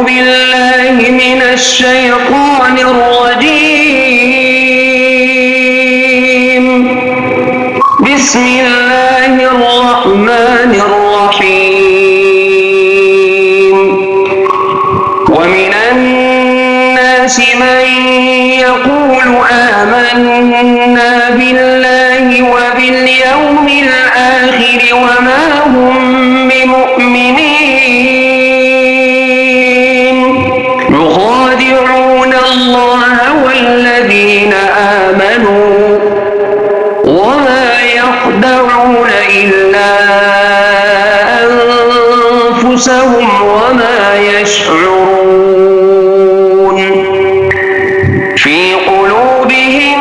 بالله من الشيطان الرجيم. بسم الله الرحمن الرحيم. ومن الناس من يقول آمنا بالله وباليوم الآخر وما هم بمؤمنين يخادعون الله والذين آمنوا وما يخدعون إلا أنفسهم وما يشعرون. في قلوبهم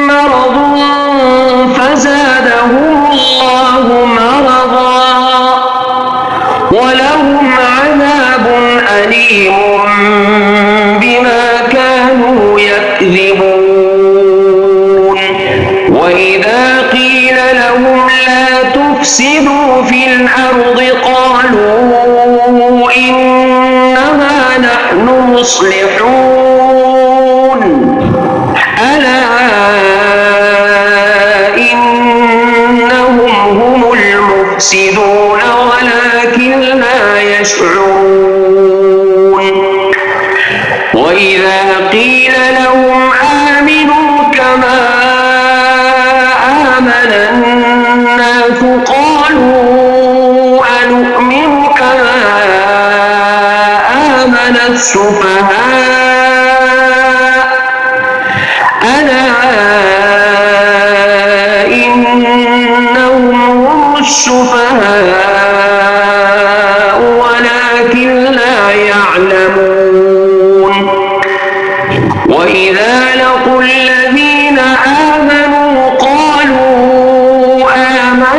مرض فزادهم الله مرضا ولهم عذاب أليم بما كانوا يكذبون. وإذا قيل لهم لا تفسدوا في الأرض قالوا إنما نحن مصلحون. ألا إنهم هم المفسدون ولكن لا يشعرون. وإذا قيل لهم آمنوا كما آمن الناس قالوا أنؤمن كما آمن السفهاء. ألا إنهم هم السفهاء ولكن لا يعلمون. وإذا لقوا الذين آمنوا قالوا آمنا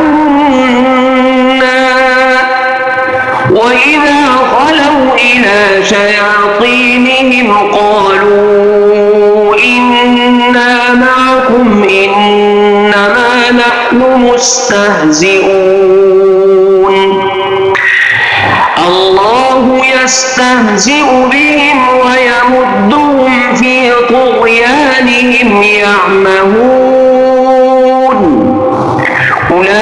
وإذا خلوا إلى شياطينهم قالوا إنا معكم إنما نحن مستهزئون. الله يستهزئ بهم ويمدهم في طغيانهم يعمهون. أولئك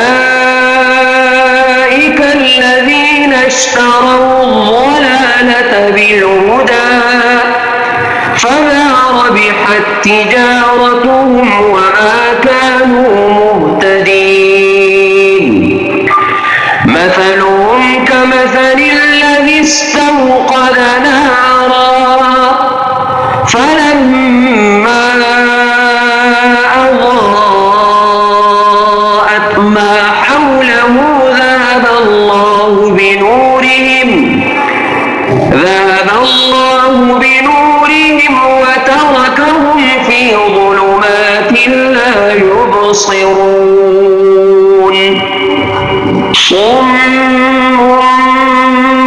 الذين اشتروا الضلالة بالهدى فما ربحت تجارتهم وما كانوا مهتدين. مثلهم كمثل الذي استوقد نارا فلما أضاءت ما حوله ذهب الله بنورهم وتركهم في ظلمات لا يبصرون. صم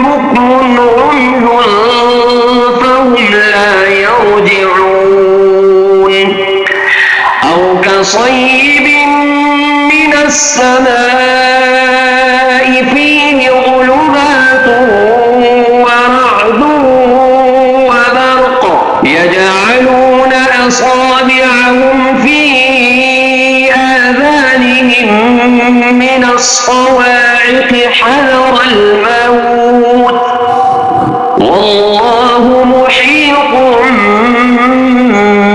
بكم عمي فهم لا يرجعون. أو كصيب من السماء فيه ظلمات ورعد وبرق يجعلون أصابعهم في آذانهم من الصواعق حذر الموت والله محيط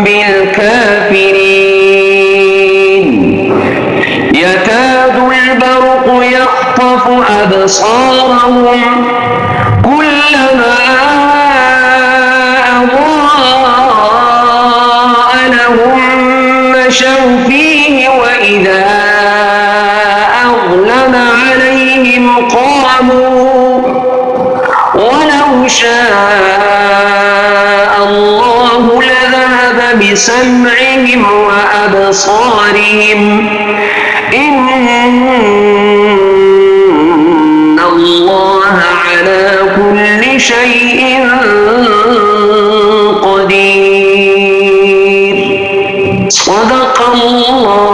بالكافرين. يكاد البرق يخطف أبصارهم كلما أضاء لهم مشوا فيه وإذا أظلم عليهم قاموا ولو شاء الله لذهب بسمعهم وأبصارهم إن الله على كل شيء قدير. صدق الله